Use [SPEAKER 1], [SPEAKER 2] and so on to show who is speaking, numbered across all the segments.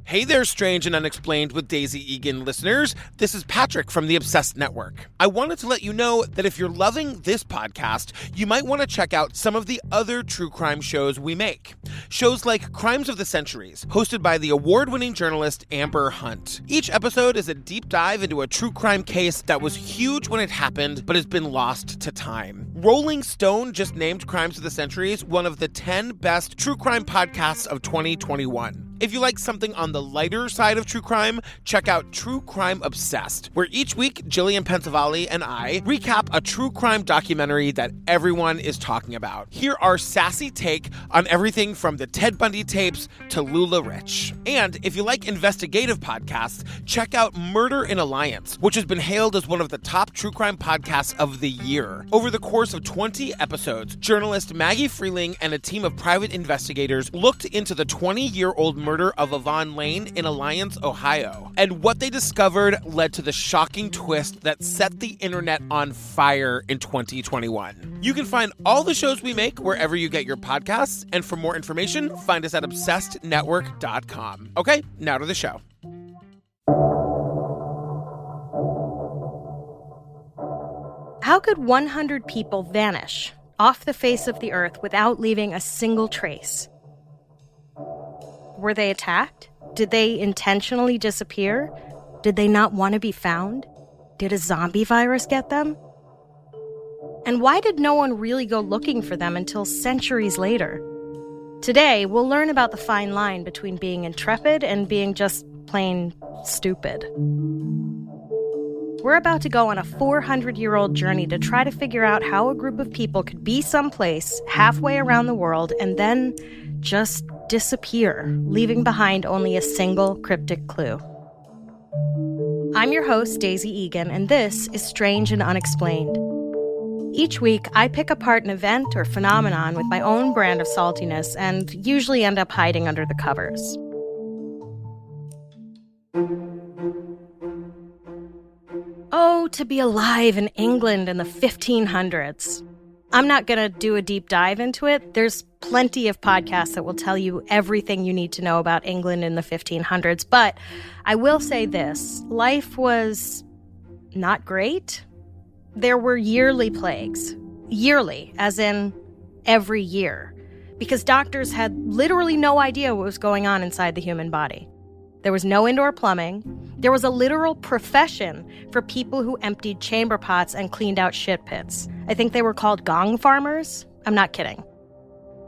[SPEAKER 1] Hey there, Strange and Unexplained with Daisy Egan listeners. This is Patrick from the Obsessed Network. I wanted to let you know that if you're loving this podcast, you might want to check out some of the other true crime shows we make. Shows like Crimes of the Centuries, hosted by the award-winning journalist Amber Hunt. Each episode is a deep dive into a true crime case that was huge when it happened, but has been lost to time. Rolling Stone just named Crimes of the Centuries one of the 10 best true crime podcasts of 2021. If you like something on the lighter side of true crime, check out True Crime Obsessed, where each week Jillian Pensavalli and I recap a true crime documentary that everyone is talking about. Hear our sassy take on everything from the Ted Bundy tapes to Lula Rich. And if you like investigative podcasts, check out Murder in Alliance, which has been hailed as one of the top true crime podcasts of the year. Over the course of 20 episodes, journalist Maggie Freeling and a team of private investigators looked into the 20-year-old murder of Yvonne Lane in Alliance, Ohio. And what they discovered led to the shocking twist that set the internet on fire in 2021. You can find all the shows we make wherever you get your podcasts, and for more information, find us at obsessednetwork.com. Okay, now to the show.
[SPEAKER 2] How could 100 people vanish off the face of the earth without leaving a single trace? Were they attacked? Did they intentionally disappear? Did they not want to be found? Did a zombie virus get them? And why did no one really go looking for them until centuries later? Today, we'll learn about the fine line between being intrepid and being just plain stupid. We're about to go on a 400-year-old journey to try to figure out how a group of people could be someplace halfway around the world and then just disappear, leaving behind only a single cryptic clue. I'm your host, Daisy Egan, and this is Strange and Unexplained. Each week, I pick apart an event or phenomenon with my own brand of saltiness and usually end up hiding under the covers. Oh, to be alive in England in the 1500s. I'm not going to do a deep dive into it. There's plenty of podcasts that will tell you everything you need to know about England in the 1500s. But I will say this, life was not great. There were yearly plagues. Yearly, as in every year. Because doctors had literally no idea what was going on inside the human body. There was no indoor plumbing. There was a literal profession for people who emptied chamber pots and cleaned out shit pits. I think they were called gong farmers. I'm not kidding.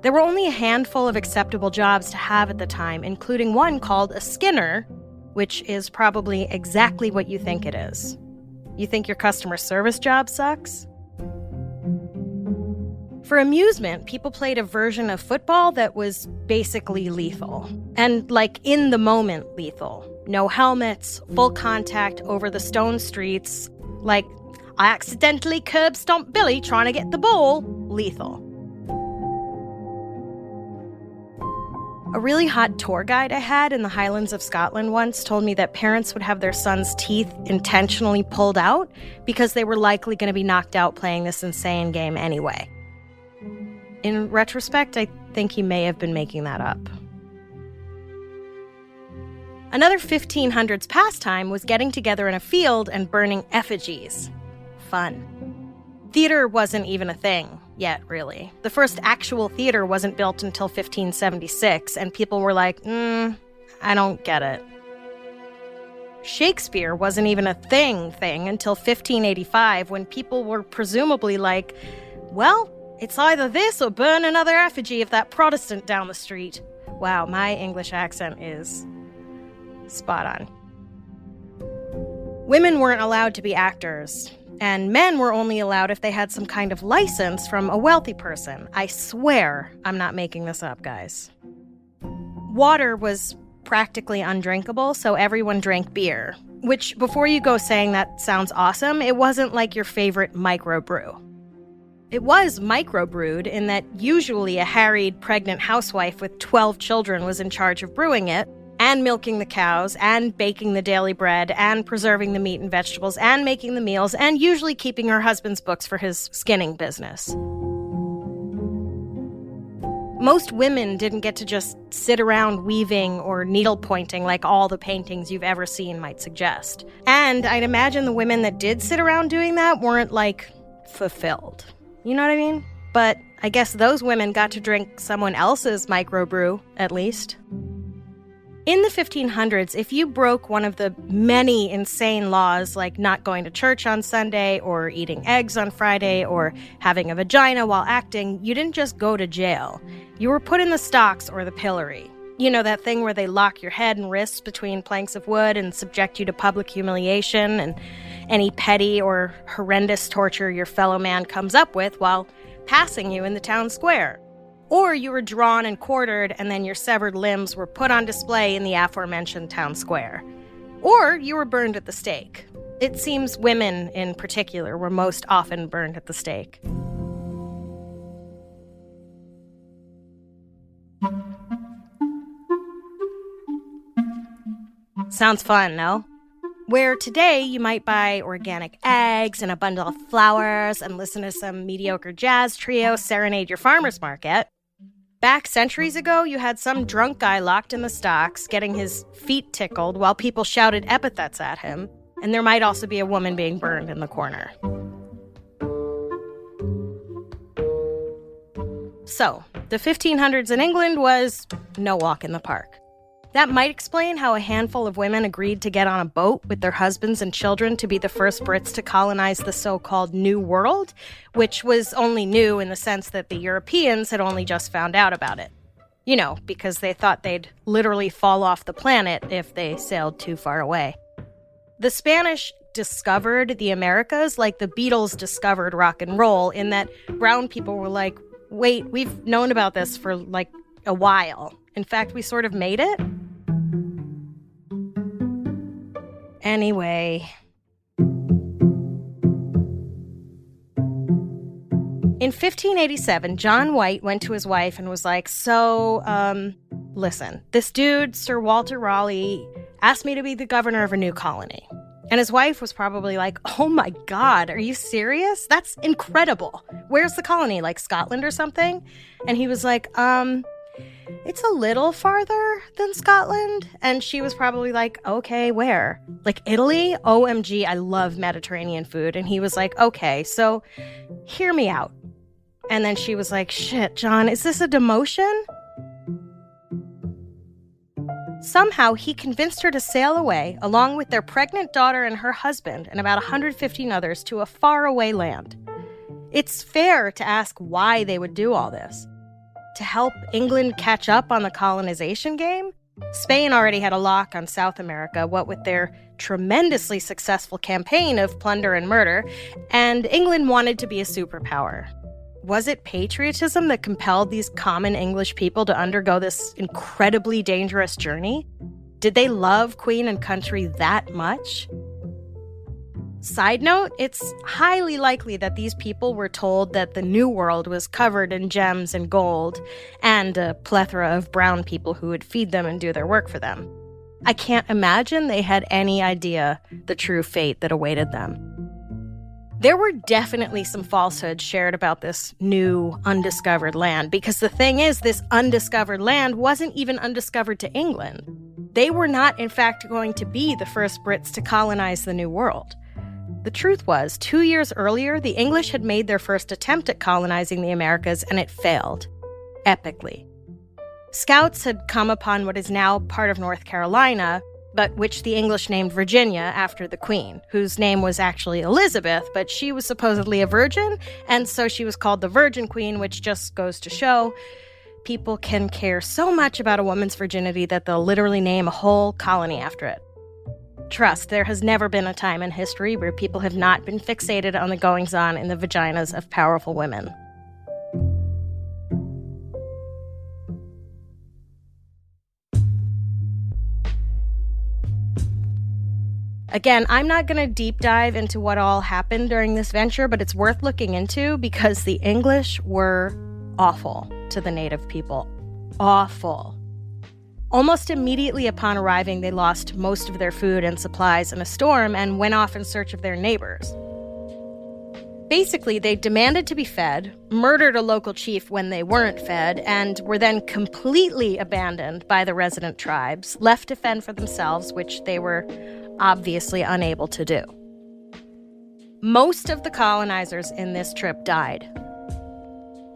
[SPEAKER 2] There were only a handful of acceptable jobs to have at the time, including one called a skinner, which is probably exactly what you think it is. You think your customer service job sucks? For amusement, people played a version of football that was basically lethal. And like in the moment lethal. No helmets, full contact over the stone streets. Like, I accidentally curb stomped Billy trying to get the ball. Lethal. A really hot tour guide I had in the Highlands of Scotland once told me that parents would have their sons' teeth intentionally pulled out because they were likely going to be knocked out playing this insane game anyway. In retrospect, I think he may have been making that up. Another 1500s pastime was getting together in a field and burning effigies. Fun. Theater wasn't even a thing yet, really. The first actual theater wasn't built until 1576, and people were like, I don't get it. Shakespeare wasn't even a thing until 1585, when people were presumably like, well, it's either this or burn another effigy of that Protestant down the street. Wow, my English accent is spot on. Women weren't allowed to be actors, and men were only allowed if they had some kind of license from a wealthy person. I swear I'm not making this up, guys. Water was practically undrinkable, so everyone drank beer, which, before you go saying that sounds awesome, it wasn't like your favorite microbrew. It was microbrewed in that usually a harried, pregnant housewife with 12 children was in charge of brewing it, and milking the cows, and baking the daily bread, and preserving the meat and vegetables, and making the meals, and usually keeping her husband's books for his skinning business. Most women didn't get to just sit around weaving or needle pointing like all the paintings you've ever seen might suggest. And I'd imagine the women that did sit around doing that weren't, fulfilled. You know what I mean? But I guess those women got to drink someone else's microbrew, at least. In the 1500s, if you broke one of the many insane laws, like not going to church on Sunday, or eating eggs on Friday, or having a vagina while acting, you didn't just go to jail. You were put in the stocks or the pillory. You know, that thing where they lock your head and wrists between planks of wood and subject you to public humiliation and any petty or horrendous torture your fellow man comes up with while passing you in the town square. Or you were drawn and quartered, and then your severed limbs were put on display in the aforementioned town square. Or you were burned at the stake. It seems women, in particular, were most often burned at the stake. Sounds fun, no? Where today you might buy organic eggs and a bundle of flowers and listen to some mediocre jazz trio serenade your farmer's market. Back centuries ago, you had some drunk guy locked in the stocks, getting his feet tickled while people shouted epithets at him, and there might also be a woman being burned in the corner. So, the 1500s in England was no walk in the park. That might explain how a handful of women agreed to get on a boat with their husbands and children to be the first Brits to colonize the so-called New World, which was only new in the sense that the Europeans had only just found out about it. You know, because they thought they'd literally fall off the planet if they sailed too far away. The Spanish discovered the Americas like the Beatles discovered rock and roll, in that brown people were like, wait, we've known about this for a while. In fact, we sort of made it. Anyway. In 1587, John White went to his wife and was like, listen, this dude, Sir Walter Raleigh, asked me to be the governor of a new colony. And his wife was probably like, oh my God, are you serious? That's incredible. Where's the colony, like Scotland or something? And he was like, it's a little farther than Scotland. And she was probably like, okay, where? Like Italy? OMG, I love Mediterranean food. And he was like, okay, so hear me out. And then she was like, shit, John, is this a demotion? Somehow he convinced her to sail away, along with their pregnant daughter and her husband and about 115 others, to a faraway land. It's fair to ask why they would do all this. To help England catch up on the colonization game? Spain already had a lock on South America, what with their tremendously successful campaign of plunder and murder, and England wanted to be a superpower. Was it patriotism that compelled these common English people to undergo this incredibly dangerous journey? Did they love Queen and country that much? Side note, it's highly likely that these people were told that the New World was covered in gems and gold, and a plethora of brown people who would feed them and do their work for them. I can't imagine they had any idea the true fate that awaited them. There were definitely some falsehoods shared about this new, undiscovered land, because the thing is, this undiscovered land wasn't even undiscovered to England. They were not, in fact, going to be the first Brits to colonize the New World. The truth was, 2 years earlier, the English had made their first attempt at colonizing the Americas, and it failed. Epically. Scouts had come upon what is now part of North Carolina, but which the English named Virginia after the Queen, whose name was actually Elizabeth, but she was supposedly a virgin, and so she was called the Virgin Queen, which just goes to show people can care so much about a woman's virginity that they'll literally name a whole colony after it. Trust, there has never been a time in history where people have not been fixated on the goings-on in the vaginas of powerful women. Again, I'm not going to deep dive into what all happened during this venture, but it's worth looking into because the English were awful to the native people. Awful. Almost immediately upon arriving, they lost most of their food and supplies in a storm and went off in search of their neighbors. Basically, they demanded to be fed, murdered a local chief when they weren't fed, and were then completely abandoned by the resident tribes, left to fend for themselves, which they were obviously unable to do. Most of the colonizers in this trip died.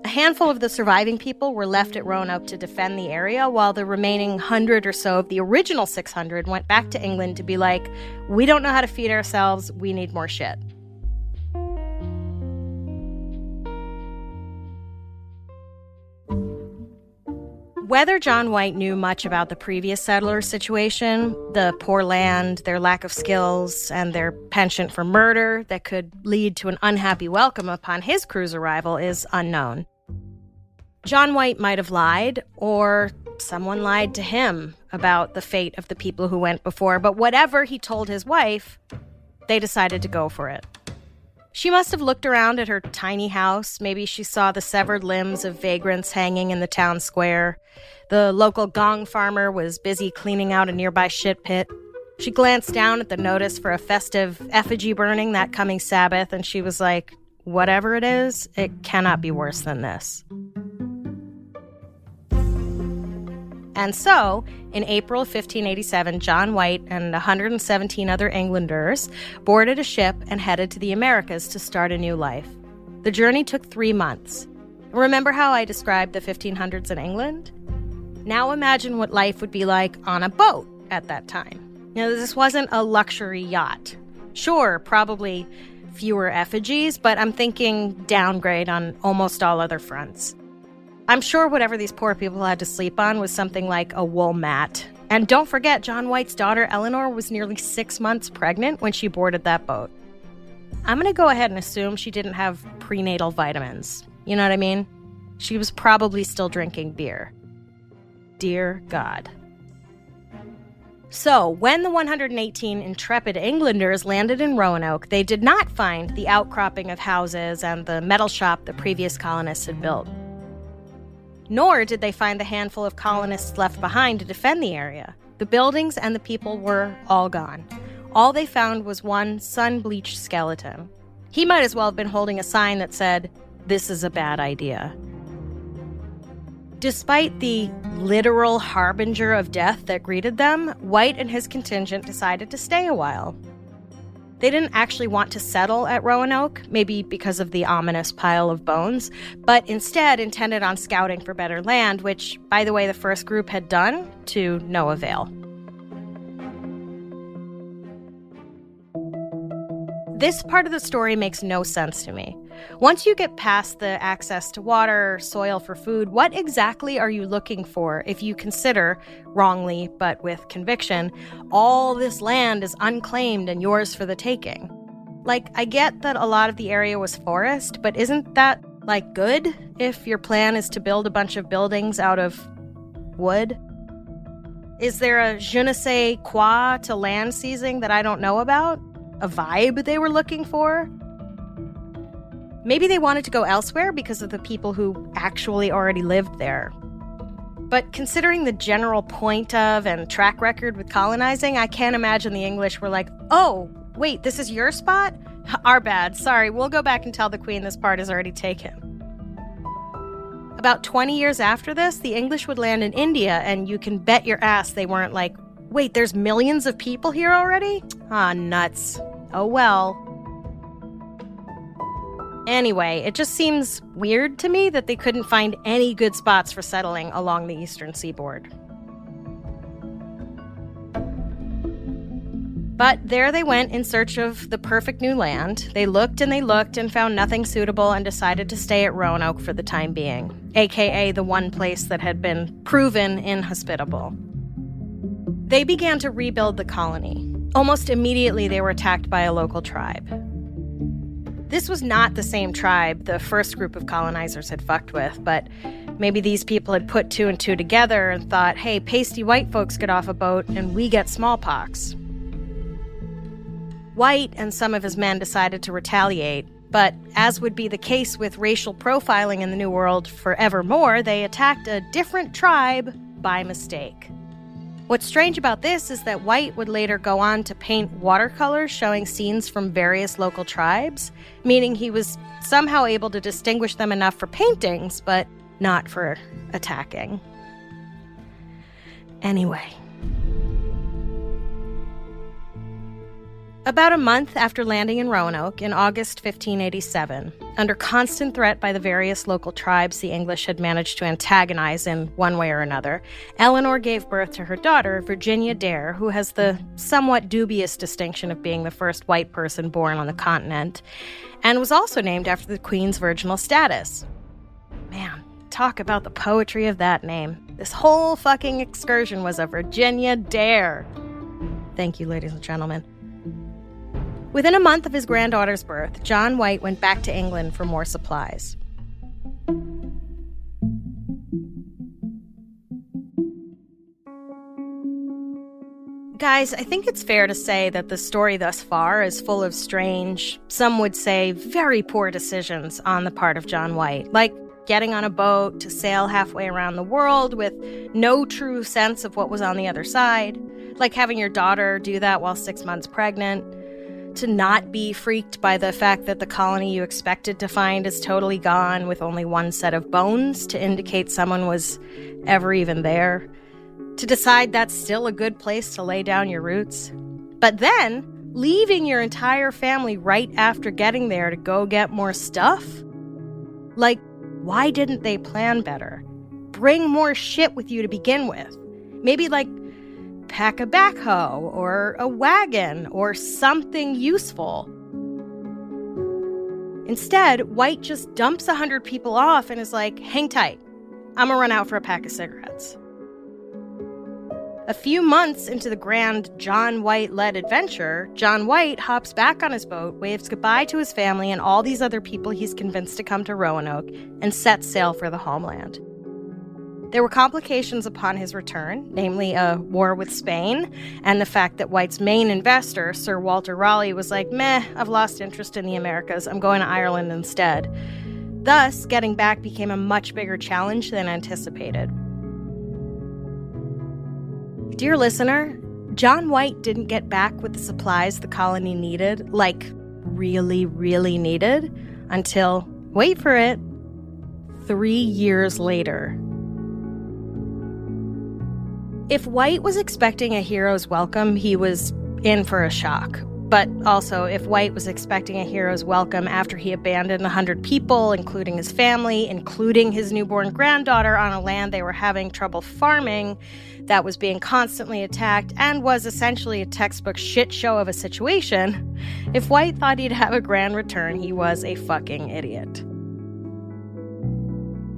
[SPEAKER 2] A handful of the surviving people were left at Roanoke to defend the area, while the remaining 100 or so of the original 600 went back to England to be like, we don't know how to feed ourselves, we need more shit. Whether John White knew much about the previous settlers' situation, the poor land, their lack of skills, and their penchant for murder that could lead to an unhappy welcome upon his crew's arrival is unknown. John White might have lied, or someone lied to him about the fate of the people who went before, but whatever he told his wife, they decided to go for it. She must have looked around at her tiny house. Maybe she saw the severed limbs of vagrants hanging in the town square. The local gong farmer was busy cleaning out a nearby shit pit. She glanced down at the notice for a festive effigy burning that coming Sabbath, and she was like, whatever it is, it cannot be worse than this. And so, in April of 1587, John White and 117 other Englanders boarded a ship and headed to the Americas to start a new life. The journey took 3 months. Remember how I described the 1500s in England? Now imagine what life would be like on a boat at that time. This wasn't a luxury yacht. Sure, probably fewer effigies, but I'm thinking downgrade on almost all other fronts. I'm sure whatever these poor people had to sleep on was something like a wool mat. And don't forget, John White's daughter Eleanor was nearly 6 months pregnant when she boarded that boat. I'm going to go ahead and assume she didn't have prenatal vitamins. You know what I mean? She was probably still drinking beer. Dear God. So, when the 118 intrepid Englanders landed in Roanoke, they did not find the outcropping of houses and the metal shop the previous colonists had built. Nor did they find the handful of colonists left behind to defend the area. The buildings and the people were all gone. All they found was one sun-bleached skeleton. He might as well have been holding a sign that said, "This is a bad idea." Despite the literal harbinger of death that greeted them, White and his contingent decided to stay a while. They didn't actually want to settle at Roanoke, maybe because of the ominous pile of bones, but instead intended on scouting for better land, which, by the way, the first group had done to no avail. This part of the story makes no sense to me. Once you get past the access to water, soil for food, what exactly are you looking for if you consider, wrongly but with conviction, all this land is unclaimed and yours for the taking? Like, I get that a lot of the area was forest, but isn't that, good if your plan is to build a bunch of buildings out of wood? Is there a je ne sais quoi to land seizing that I don't know about? A vibe they were looking for? Maybe they wanted to go elsewhere because of the people who actually already lived there. But considering the general point of and track record with colonizing, I can't imagine the English were like, "Oh, wait, this is your spot? Our bad. Sorry, we'll go back and tell the Queen this part is already taken." About 20 years after this, the English would land in India, and you can bet your ass they weren't like, "Wait, there's millions of people here already? Ah, nuts. Oh well." Anyway, it just seems weird to me that they couldn't find any good spots for settling along the eastern seaboard. But there they went in search of the perfect new land. They looked and found nothing suitable and decided to stay at Roanoke for the time being, aka the one place that had been proven inhospitable. They began to rebuild the colony. Almost immediately, they were attacked by a local tribe. This was not the same tribe the first group of colonizers had fucked with, but maybe these people had put two and two together and thought, hey, pasty white folks get off a boat and we get smallpox. White and some of his men decided to retaliate, but as would be the case with racial profiling in the New World forevermore, they attacked a different tribe by mistake. What's strange about this is that White would later go on to paint watercolors showing scenes from various local tribes, meaning he was somehow able to distinguish them enough for paintings, but not for attacking. Anyway. About a month after landing in Roanoke in August 1587, under constant threat by the various local tribes the English had managed to antagonize in one way or another, Eleanor gave birth to her daughter, Virginia Dare, who has the somewhat dubious distinction of being the first white person born on the continent, and was also named after the Queen's virginal status. Man, talk about the poetry of that name. This whole fucking excursion was a Virginia Dare. Thank you, ladies and gentlemen. Within a month of his granddaughter's birth, John White went back to England for more supplies. Guys, I think it's fair to say that the story thus far is full of strange, some would say very poor decisions on the part of John White, like getting on a boat to sail halfway around the world with no true sense of what was on the other side, like having your daughter do that while 6 months pregnant, to not be freaked by the fact that the colony you expected to find is totally gone with only one set of bones to indicate someone was ever even there, to decide that's still a good place to lay down your roots. But then, leaving your entire family right after getting there to go get more stuff? Like, why didn't they plan better? Bring more shit with you to begin with. Maybe, like, pack a backhoe or a wagon or something useful. Instead, White just dumps 100 people off and is like, hang tight, I'm gonna run out for a pack of cigarettes. A few months into the grand John White-led adventure, John White hops back on his boat, waves goodbye to his family and all these other people he's convinced to come to Roanoke, and sets sail for the homeland. There were complications upon his return, namely a war with Spain, and the fact that White's main investor, Sir Walter Raleigh, was like, meh, I've lost interest in the Americas, I'm going to Ireland instead. Thus, getting back became a much bigger challenge than anticipated. Dear listener, John White didn't get back with the supplies the colony needed, like really, really needed, until, wait for it, 3 years later. If White was expecting a hero's welcome, he was in for a shock. But also, if White was expecting a hero's welcome after he abandoned 100 people, including his family, including his newborn granddaughter, on a land they were having trouble farming, that was being constantly attacked, and was essentially a textbook shit show of a situation, if White thought he'd have a grand return, he was a fucking idiot.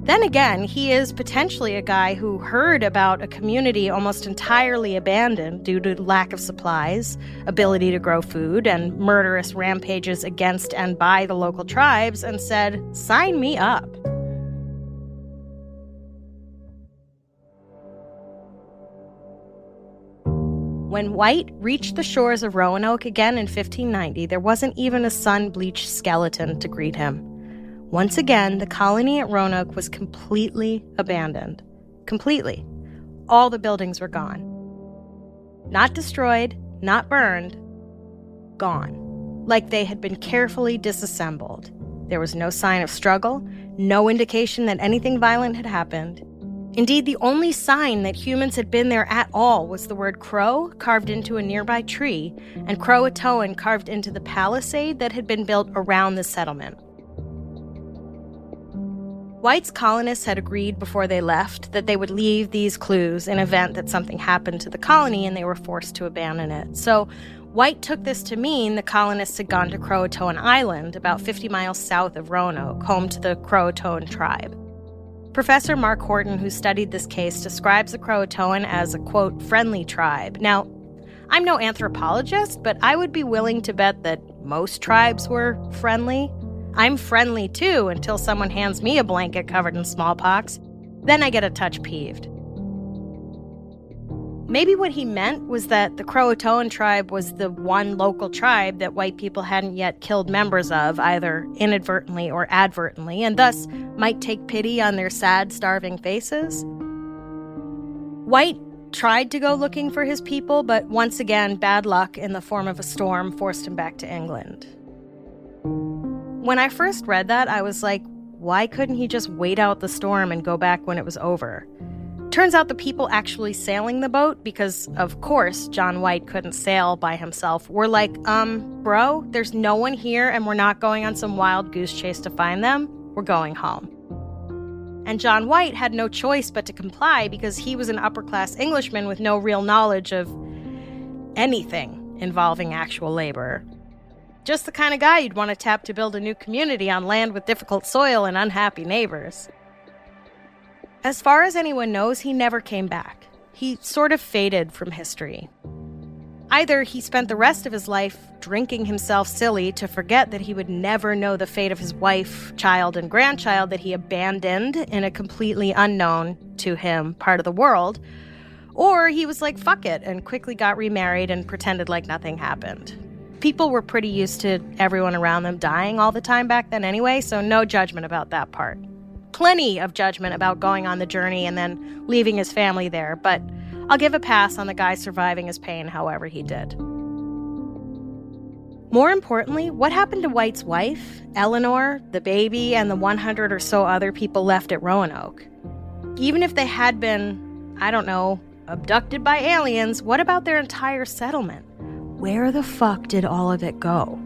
[SPEAKER 2] Then again, he is potentially a guy who heard about a community almost entirely abandoned due to lack of supplies, ability to grow food, and murderous rampages against and by the local tribes, and said, sign me up. When White reached the shores of Roanoke again in 1590, there wasn't even a sun-bleached skeleton to greet him. Once again, the colony at Roanoke was completely abandoned. Completely. All the buildings were gone. Not destroyed, not burned, gone. Like they had been carefully disassembled. There was no sign of struggle, no indication that anything violent had happened. Indeed, the only sign that humans had been there at all was the word Crow carved into a nearby tree and Croatoan carved into the palisade that had been built around the settlement. White's colonists had agreed before they left that they would leave these clues in event that something happened to the colony and they were forced to abandon it. So White took this to mean the colonists had gone to Croatoan Island, about 50 miles south of Roanoke, home to the Croatoan tribe. Professor Mark Horton, who studied this case, describes the Croatoan as a, quote, friendly tribe. Now, I'm no anthropologist, but I would be willing to bet that most tribes were friendly. I'm friendly too until someone hands me a blanket covered in smallpox. Then I get a touch peeved. Maybe what he meant was that the Croatoan tribe was the one local tribe that white people hadn't yet killed members of, either inadvertently or advertently, and thus might take pity on their sad, starving faces. White tried to go looking for his people, but once again, bad luck in the form of a storm forced him back to England. When I first read that, I was like, why couldn't he just wait out the storm and go back when it was over? Turns out the people actually sailing the boat, because of course John White couldn't sail by himself, were like, bro, there's no one here and we're not going on some wild goose chase to find them. We're going home. And John White had no choice but to comply because he was an upper-class Englishman with no real knowledge of anything involving actual labor. Just the kind of guy you'd want to tap to build a new community on land with difficult soil and unhappy neighbors. As far as anyone knows, he never came back. He sort of faded from history. Either he spent the rest of his life drinking himself silly to forget that he would never know the fate of his wife, child, and grandchild that he abandoned in a completely unknown to him part of the world, or he was like, fuck it, and quickly got remarried and pretended like nothing happened. People were pretty used to everyone around them dying all the time back then anyway, so no judgment about that part. Plenty of judgment about going on the journey and then leaving his family there, but I'll give a pass on the guy surviving his pain however he did. More importantly, what happened to White's wife, Eleanor, the baby, and the 100 or so other people left at Roanoke? Even if they had been, I don't know, abducted by aliens, what about their entire settlement? Where the fuck did all of it go?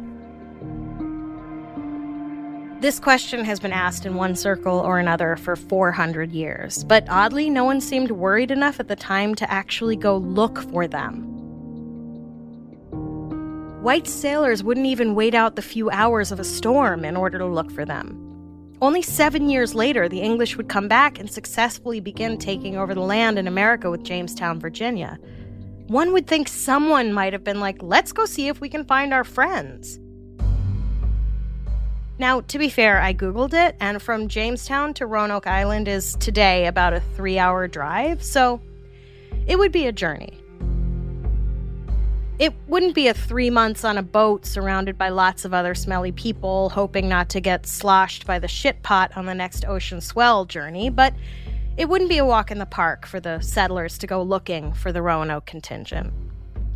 [SPEAKER 2] This question has been asked in one circle or another for 400 years, but oddly, no one seemed worried enough at the time to actually go look for them. White sailors wouldn't even wait out the few hours of a storm in order to look for them. Only 7 years later, the English would come back and successfully begin taking over the land in America with Jamestown, Virginia. One would think someone might have been like, let's go see if we can find our friends. Now, to be fair, I Googled it, and from Jamestown to Roanoke Island is today about a 3-hour drive, so it would be a journey. It wouldn't be a 3 months on a boat surrounded by lots of other smelly people, hoping not to get sloshed by the shit pot on the next ocean swell journey, but it wouldn't be a walk in the park for the settlers to go looking for the Roanoke contingent.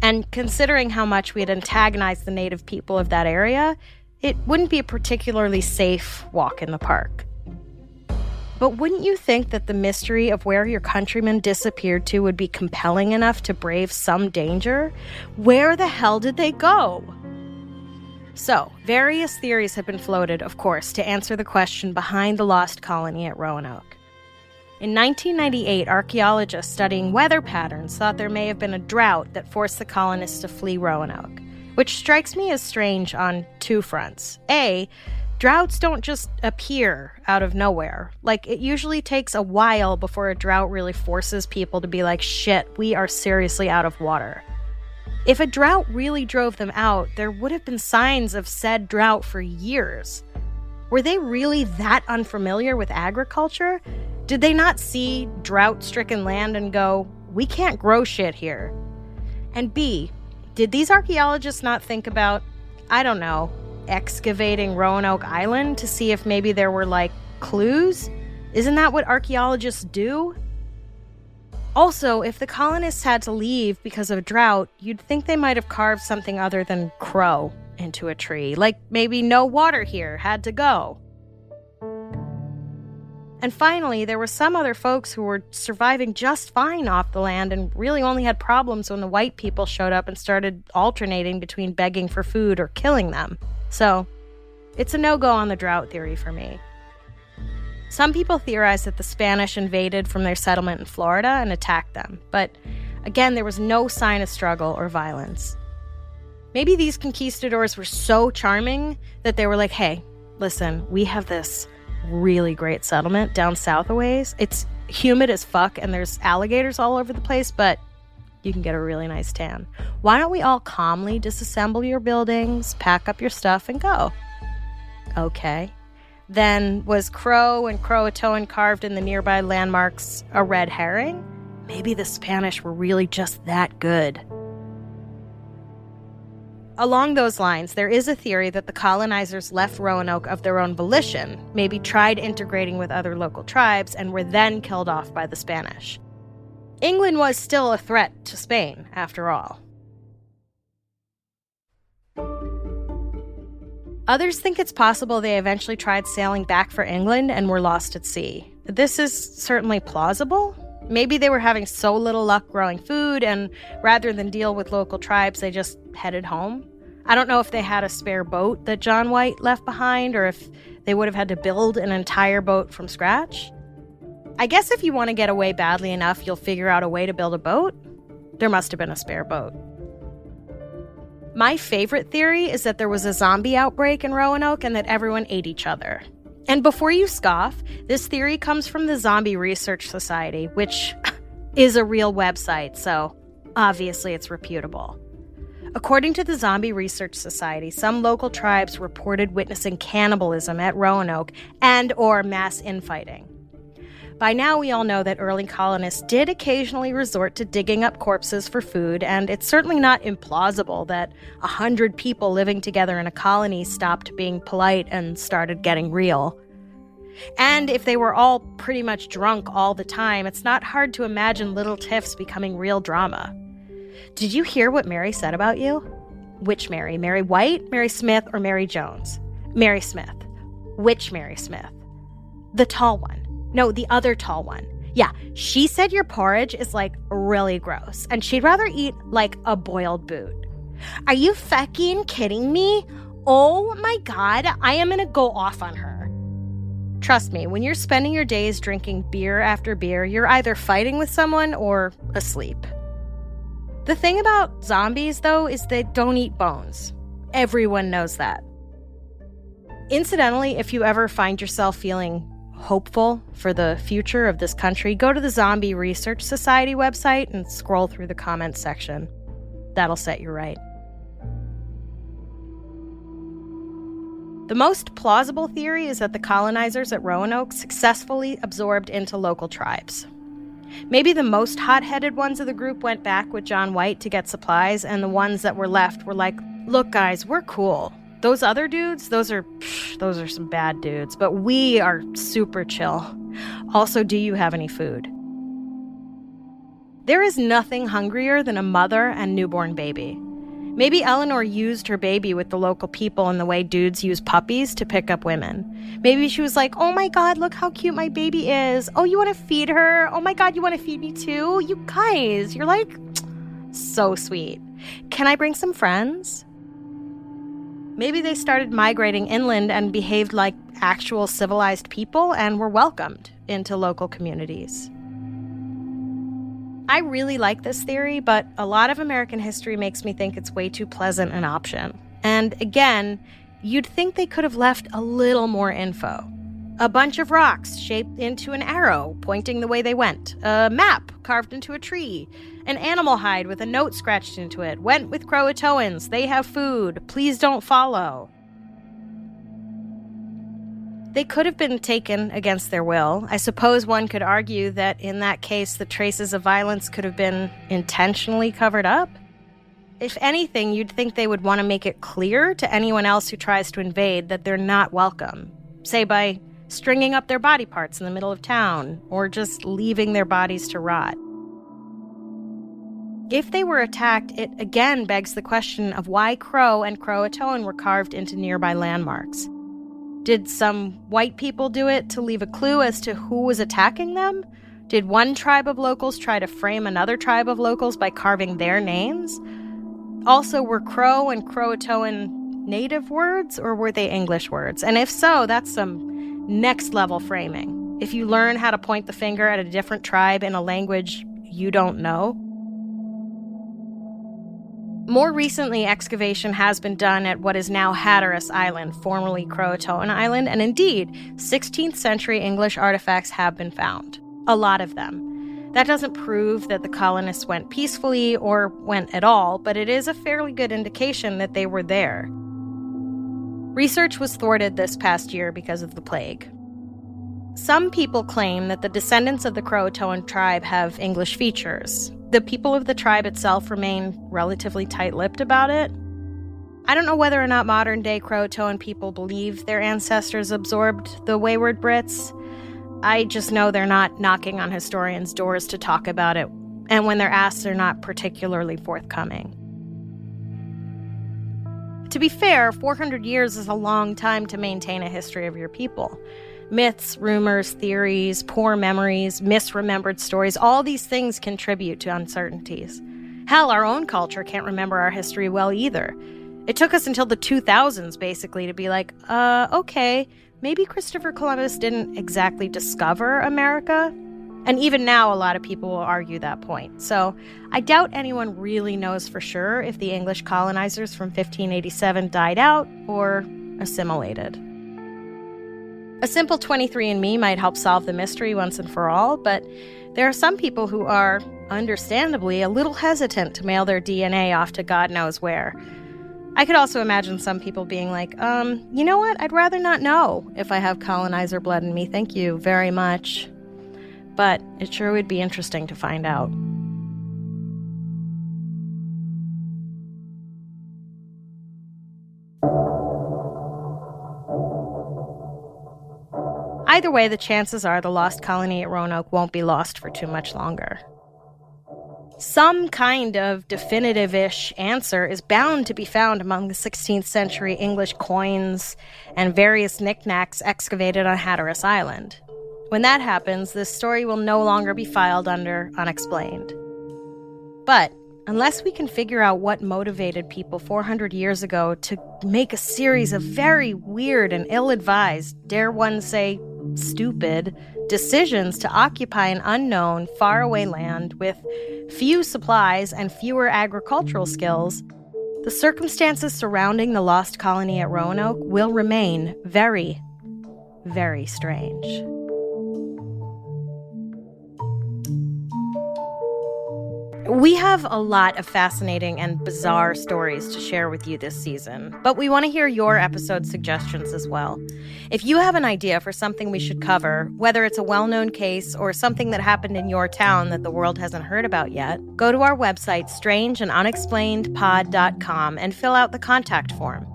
[SPEAKER 2] And considering how much we had antagonized the native people of that area, it wouldn't be a particularly safe walk in the park. But wouldn't you think that the mystery of where your countrymen disappeared to would be compelling enough to brave some danger? Where the hell did they go? So, various theories have been floated, of course, to answer the question behind the lost colony at Roanoke. In 1998, archaeologists studying weather patterns thought there may have been a drought that forced the colonists to flee Roanoke, which strikes me as strange on two fronts. A, droughts don't just appear out of nowhere. Like, it usually takes a while before a drought really forces people to be like, shit, we are seriously out of water. If a drought really drove them out, there would have been signs of said drought for years. Were they really that unfamiliar with agriculture? Did they not see drought-stricken land and go, we can't grow shit here? And B, did these archaeologists not think about, I don't know, excavating Roanoke Island to see if maybe there were, like, clues? Isn't that what archaeologists do? Also, if the colonists had to leave because of drought, you'd think they might have carved something other than crow into a tree. Like, maybe no water here, had to go. And finally, there were some other folks who were surviving just fine off the land and really only had problems when the white people showed up and started alternating between begging for food or killing them. So, it's a no-go on the drought theory for me. Some people theorize that the Spanish invaded from their settlement in Florida and attacked them, but again, there was no sign of struggle or violence. Maybe these conquistadors were so charming that they were like, hey, listen, we have this really great settlement down south a ways. It's humid as fuck and there's alligators all over the place, but you can get a really nice tan. Why don't we all calmly disassemble your buildings, pack up your stuff, and go? Okay. Then was Crow and Croatoan carved in the nearby landmarks a red herring? Maybe the Spanish were really just that good. Along those lines, there is a theory that the colonizers left Roanoke of their own volition, maybe tried integrating with other local tribes, and were then killed off by the Spanish. England was still a threat to Spain, after all. Others think it's possible they eventually tried sailing back for England and were lost at sea. This is certainly plausible. Maybe they were having so little luck growing food, and rather than deal with local tribes, they just headed home. I don't know if they had a spare boat that John White left behind, or if they would have had to build an entire boat from scratch. I guess if you want to get away badly enough, you'll figure out a way to build a boat. There must have been a spare boat. My favorite theory is that there was a zombie outbreak in Roanoke and that everyone ate each other. And before you scoff, this theory comes from the Zombie Research Society, which is a real website, so obviously it's reputable. According to the Zombie Research Society, some local tribes reported witnessing cannibalism at Roanoke and/or mass infighting. By now, we all know that early colonists did occasionally resort to digging up corpses for food, and it's certainly not implausible that 100 people living together in a colony stopped being polite and started getting real. And if they were all pretty much drunk all the time, it's not hard to imagine little tiffs becoming real drama. Did you hear what Mary said about you? Which Mary? Mary White, Mary Smith, or Mary Jones? Mary Smith. Which Mary Smith? The tall one. No, the other tall one. Yeah, she said your porridge is, like, really gross, and she'd rather eat, like, a boiled boot. Are you fucking kidding me? Oh my God, I am gonna go off on her. Trust me, when you're spending your days drinking beer after beer, you're either fighting with someone or asleep. The thing about zombies, though, is they don't eat bones. Everyone knows that. Incidentally, if you ever find yourself feeling hopeful for the future of this country, go to the Zombie Research Society website and scroll through the comments section. That'll set you right. The most plausible theory is that the colonizers at Roanoke successfully absorbed into local tribes. Maybe the most hot-headed ones of the group went back with John White to get supplies, and the ones that were left were like, look guys, we're cool. Those other dudes, those are some bad dudes, but we are super chill. Also, do you have any food? There is nothing hungrier than a mother and newborn baby. Maybe Eleanor used her baby with the local people in the way dudes use puppies to pick up women. Maybe she was like, oh my God, look how cute my baby is. Oh, you want to feed her? Oh my God, you want to feed me too? You guys, you're like, so sweet. Can I bring some friends? Maybe they started migrating inland and behaved like actual civilized people and were welcomed into local communities. I really like this theory, but a lot of American history makes me think it's way too pleasant an option. And again, you'd think they could have left a little more info. A bunch of rocks shaped into an arrow pointing the way they went. A map carved into a tree. An animal hide with a note scratched into it. Went with Croatoans. They have food. Please don't follow. They could have been taken against their will. I suppose one could argue that in that case, the traces of violence could have been intentionally covered up. If anything, you'd think they would want to make it clear to anyone else who tries to invade that they're not welcome. Say by stringing up their body parts in the middle of town, or just leaving their bodies to rot. If they were attacked, it again begs the question of why Crow and Croatoan were carved into nearby landmarks. Did some white people do it to leave a clue as to who was attacking them? Did one tribe of locals try to frame another tribe of locals by carving their names? Also, were Crow and Croatoan native words, or were they English words? And if so, that's some next-level framing. If you learn how to point the finger at a different tribe in a language you don't know. More recently, excavation has been done at what is now Hatteras Island, formerly Croatoan Island, and indeed, 16th century English artifacts have been found. A lot of them. That doesn't prove that the colonists went peacefully or went at all, but it is a fairly good indication that they were there. Research was thwarted this past year because of the plague. Some people claim that the descendants of the Croatoan tribe have English features. The people of the tribe itself remain relatively tight-lipped about it. I don't know whether or not modern-day Croatoan people believe their ancestors absorbed the wayward Brits. I just know they're not knocking on historians' doors to talk about it And when they're asked, they're not particularly forthcoming. To be fair, 400 years is a long time to maintain a history of your people. Myths, rumors, theories, poor memories, misremembered stories, all these things contribute to uncertainties. Hell, our own culture can't remember our history well either. It took us until the 2000s, basically, to be like, okay, maybe Christopher Columbus didn't exactly discover America. And even now, a lot of people will argue that point. So I doubt anyone really knows for sure if the English colonizers from 1587 died out or assimilated. A simple 23andMe might help solve the mystery once and for all, but there are some people who are, understandably, a little hesitant to mail their DNA off to God knows where. I could also imagine some people being like, you know what? I'd rather not know if I have colonizer blood in me. Thank you very much. But it sure would be interesting to find out. Either way, the chances are the lost colony at Roanoke won't be lost for too much longer. Some kind of definitive-ish answer is bound to be found among the 16th century English coins and various knickknacks excavated on Hatteras Island. When that happens, this story will no longer be filed under unexplained. But unless we can figure out what motivated people 400 years ago to make a series of very weird and ill-advised, dare one say stupid, decisions to occupy an unknown, faraway land with few supplies and fewer agricultural skills, the circumstances surrounding the lost colony at Roanoke will remain very, very strange. We have a lot of fascinating and bizarre stories to share with you this season, but we want to hear your episode suggestions as well. If you have an idea for something we should cover, whether it's a well-known case or something that happened in your town that the world hasn't heard about yet, go to our website, strangeandunexplainedpod.com, and fill out the contact form.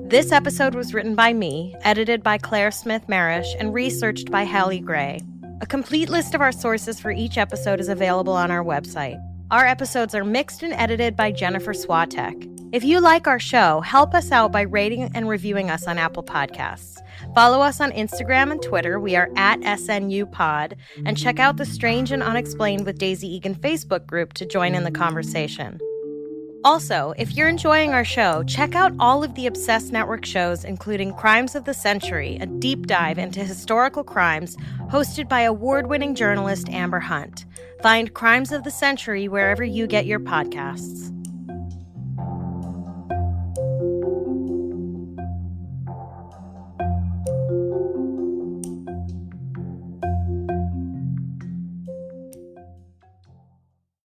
[SPEAKER 2] This episode was written by me, edited by Claire Smith Marish, and researched by Hallie Gray. A complete list of our sources for each episode is available on our website. Our episodes are mixed and edited by Jennifer Swatek. If you like our show, help us out by rating and reviewing us on Apple Podcasts. Follow us on Instagram and Twitter. We are at SNUpod. And check out the Strange and Unexplained with Daisy Egan Facebook group to join in the conversation. Also, if you're enjoying our show, check out all of the Obsessed Network shows, including Crimes of the Century, a deep dive into historical crimes hosted by award-winning journalist Amber Hunt. Find Crimes of the Century wherever you get your podcasts.